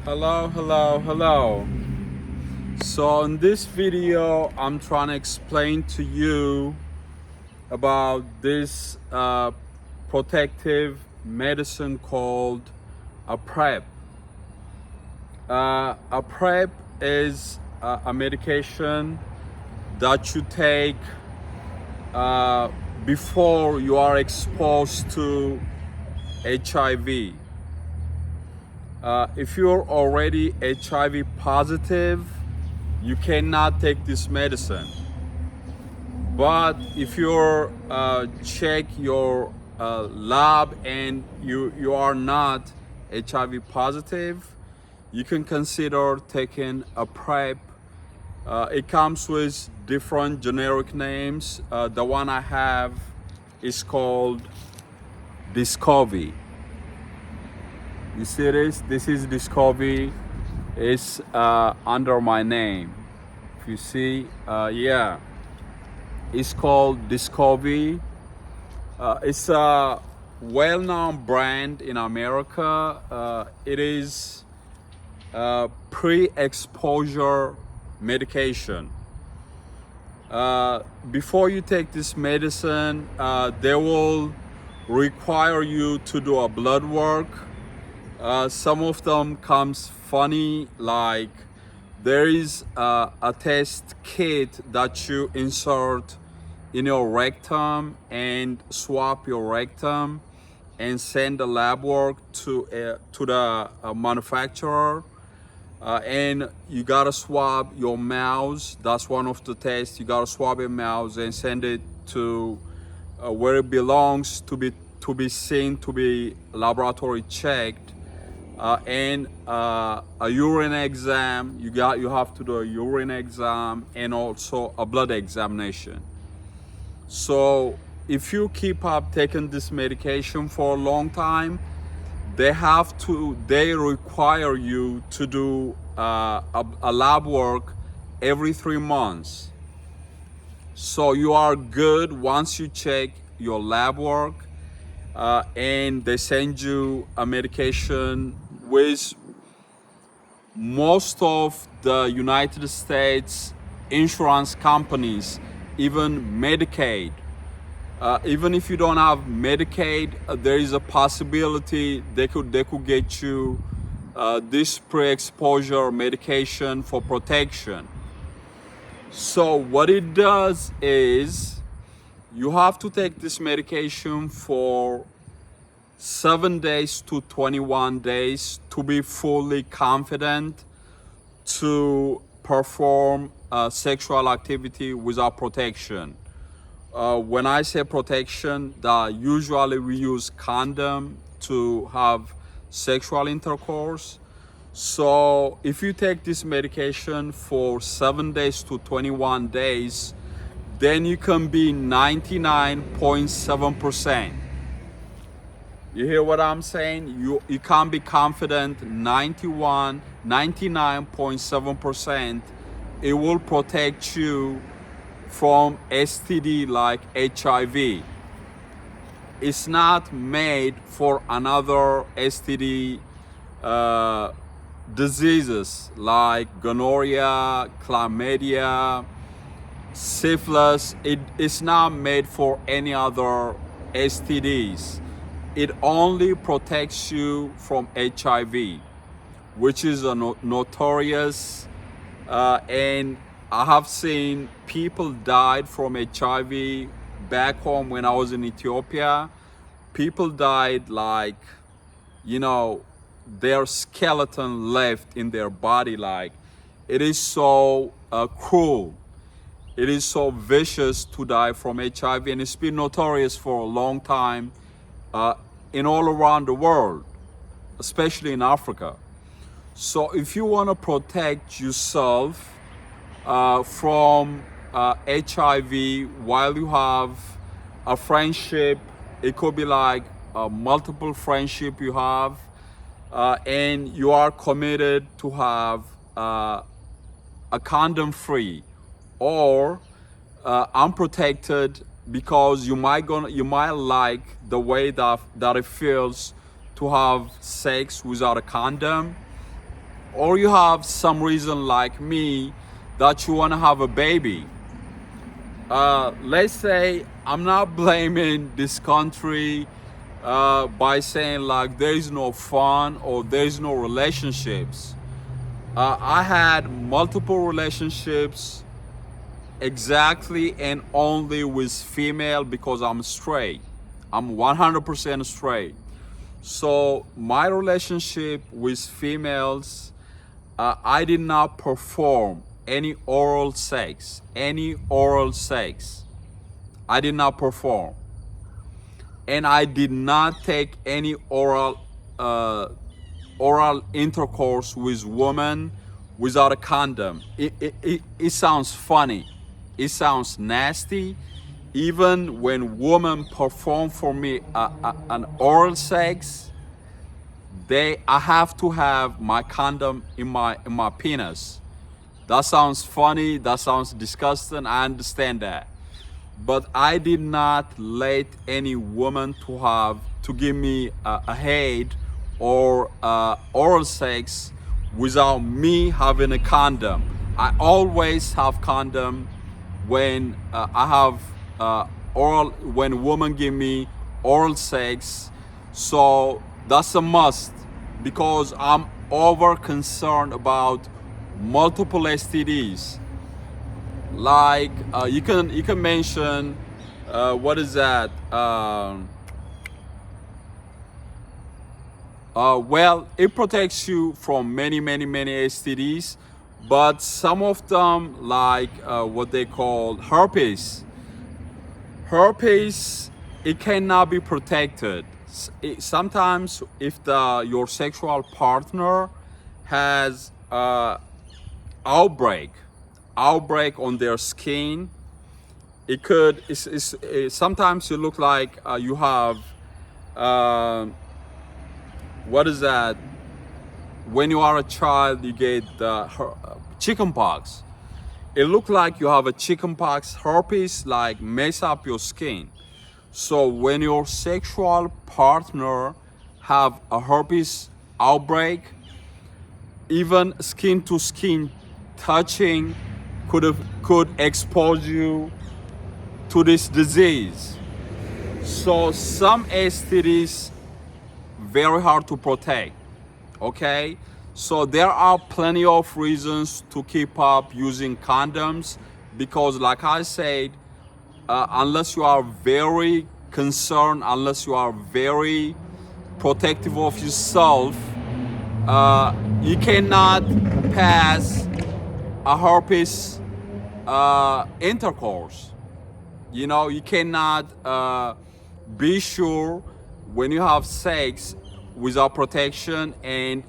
Hello. So in this video, I'm trying to explain to you about this protective medicine called a PrEP. A PrEP is a medication that you take before you are exposed to HIV. If you're already HIV positive, you cannot take this medicine. But if you're check your lab and you are not HIV positive, you can consider taking a PrEP. It comes with different generic names. The one I have is called DESCOVY. You see this? This is DESCOVY. It's under my name. If you see, yeah, it's called DESCOVY. It's a well-known brand in America. It is pre-exposure medication. Before you take this medicine, they will require you to do a blood work. Some of them comes funny, like there is a test kit that you insert in your rectum and swap your rectum and send the lab work to the manufacturer. And you gotta swab your mouth. That's one of the tests. You gotta swab your mouth and send it to where it belongs to be seen, to be laboratory checked. And a urine exam. You have to do a urine exam and also a blood examination. So if you keep up taking this medication for a long time, they require you to do a lab work every 3 months. So you are good once you check your lab work, and they send you a medication with most of the United States insurance companies, even Medicaid. Even if you don't have Medicaid, there is a possibility they could get you this pre-exposure medication for protection. So what it does is you have to take this medication for 7 days to 21 days to be fully confident to perform sexual activity without protection. When I say protection, usually we use condom to have sexual intercourse. So if you take this medication for 7 days to 21 days, then you can be 99.7%. You hear what I'm saying? You can be confident 99.7% it will protect you from STD like HIV. It's not made for another STD diseases like gonorrhea, chlamydia, syphilis. It's not made for any other STDs. It only protects you from HIV, which is a notorious, and I have seen people died from HIV back home when I was in Ethiopia. People died like, their skeleton left in their body. Like, it is so cruel. It is so vicious to die from HIV, and it's been notorious for a long time in all around the world, especially in Africa. So if you want to protect yourself from HIV while you have a friendship, it could be like a multiple friendship you have, and you are committed to have a condom free or unprotected, because you might like the way that it feels to have sex without a condom. or you have some reason like me that you want to have a baby. Let's say I'm not blaming this country by saying like there is no fun or there is no relationships. I had multiple relationships exactly and only with female because I'm straight. I'm 100% straight. So my relationship with females, I did not perform any oral sex. Any oral sex. I did not perform. And I did not take any oral intercourse with women without a condom. It sounds funny. It sounds nasty. Even when women perform for me an oral sex, I have to have my condom in my penis. That sounds funny. That sounds disgusting. I understand that. But I did not let any woman to give me a head or oral sex without me having a condom. I always have condom when I have when women give me oral sex. So that's a must because I'm over concerned about multiple STDs. Like you can mention what is that? Well, it protects you from many STDs, but some of them like what they call herpes. Herpes, it cannot be protected. Sometimes if your sexual partner has outbreak on their skin, sometimes you look like you have what is that? When you are a child, you get chicken pox. It looks like you have a chicken pox. Herpes like mess up your skin. So when your sexual partner have a herpes outbreak, even skin to skin touching could expose you to this disease. So some STDs very hard to protect. Okay, so there are plenty of reasons to keep up using condoms because, like I said, unless you are very concerned, unless you are very protective of yourself, you cannot pass a herpes intercourse. You know, you cannot be sure when you have sex without protection, and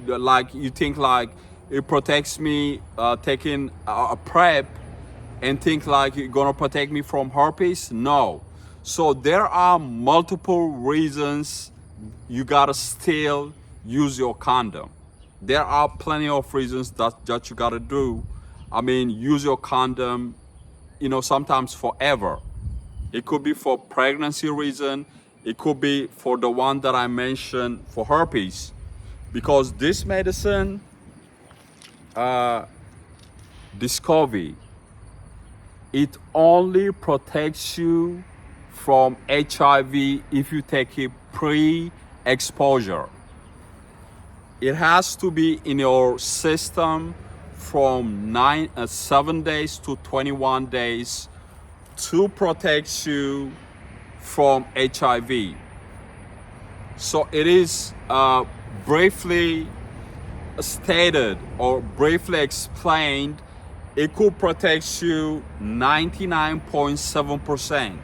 like you think like it protects me taking a PrEP and think like you're gonna protect me from herpes. No. So there are multiple reasons you gotta still use your condom. There are plenty of reasons that you gotta do. I mean, use your condom, you know, sometimes forever. It could be for pregnancy reason. It could be for the one that I mentioned for herpes, because this medicine, DESCOVY, it only protects you from HIV if you take it pre-exposure. It has to be in your system from 7 days to 21 days to protect you from HIV. So it is briefly stated or briefly explained, it could protect you 99.7%.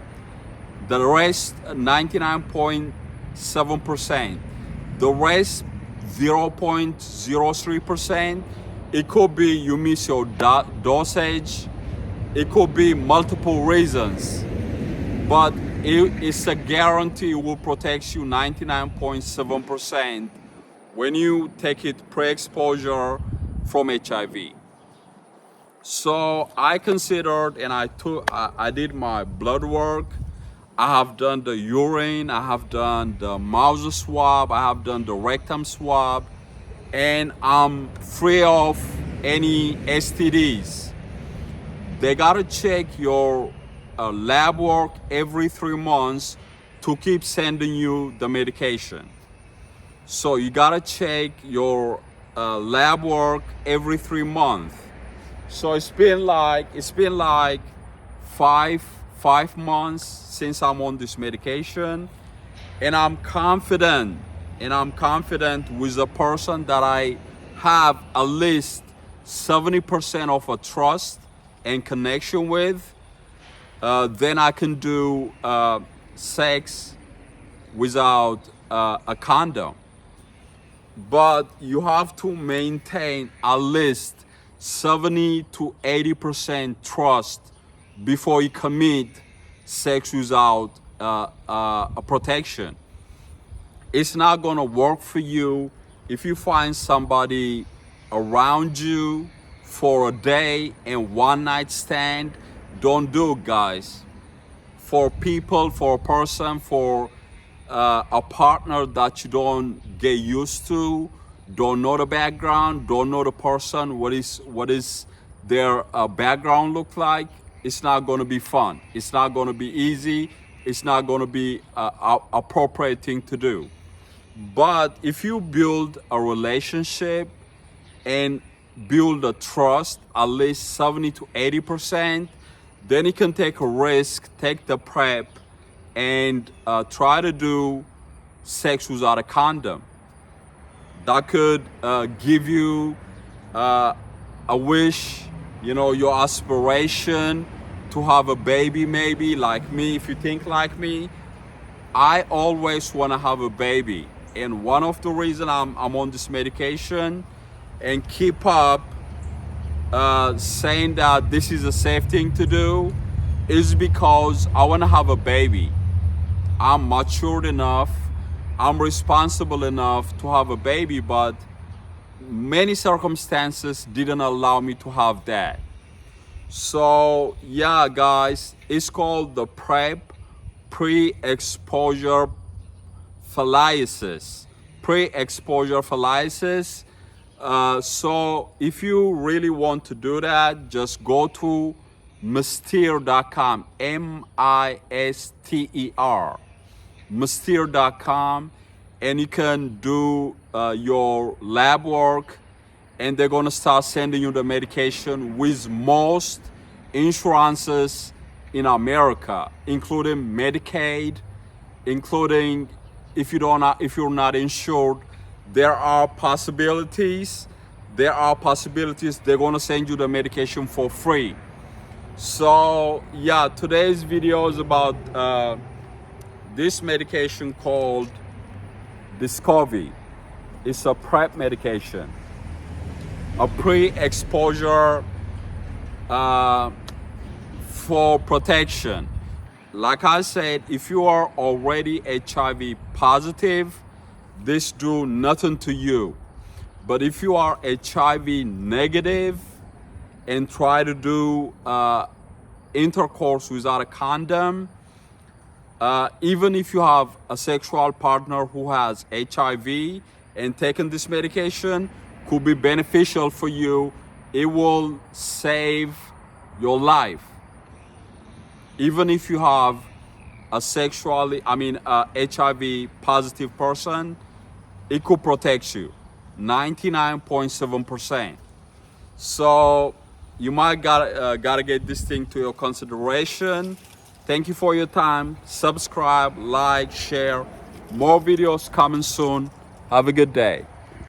The rest 99.7%. The rest 0.03%. It could be you miss your dosage. It could be multiple reasons. But it's a guarantee it will protect you 99.7% when you take it pre-exposure from HIV. So I considered and I did my blood work. I have done the urine, I have done the mouth swab, I have done the rectum swab. and I'm free of any STDs. They gotta check your lab work every 3 months to keep sending you the medication. So you gotta check your lab work every 3 months. So it's been like five months since I'm on this medication, and I'm confident with the person that I have at least 70% of a trust and connection with. Then I can do sex without a condom. But you have to maintain at least 70 to 80% trust before you commit sex without a protection. It's not gonna work for you if you find somebody around you for a day and one night stand. Don't do it, guys. For a person, for a partner that you don't get used to, don't know the background, don't know the person, what is their background look like, it's not going to be fun. It's not going to be easy. It's not going to be a appropriate thing to do. But if you build a relationship and build a trust, at least 70 to 80%, then you can take a risk, take the PrEP, and try to do sex without a condom. That could give you a wish, your aspiration to have a baby, maybe like me. If you think like me, I always want to have a baby. And one of the reasons I'm on this medication and keep up saying that this is a safe thing to do is because I want to have a baby. I'm matured enough, I'm responsible enough to have a baby, but many circumstances didn't allow me to have that. So yeah, guys, it's called the PrEP, pre-exposure phallacies. Pre-exposure phallacies. So if you really want to do that, just go to mister.com, MISTER, mister.com, and you can do your lab work, and they're gonna start sending you the medication with most insurances in America, including Medicaid, including if you're not insured, there are possibilities they're gonna send you the medication for free. So yeah, today's video is about this medication called DESCOVY. It's a PrEP medication, a pre-exposure for protection. Like I said, if you are already HIV positive, this do nothing to you. But if you are HIV negative and try to do intercourse without a condom, even if you have a sexual partner who has HIV and taking this medication, could be beneficial for you. It will save your life. Even if you have a HIV positive person, it could protect you 99.7%. So you might gotta get this thing to your consideration. Thank you for your time. Subscribe, like, share. More videos coming soon. Have a good day.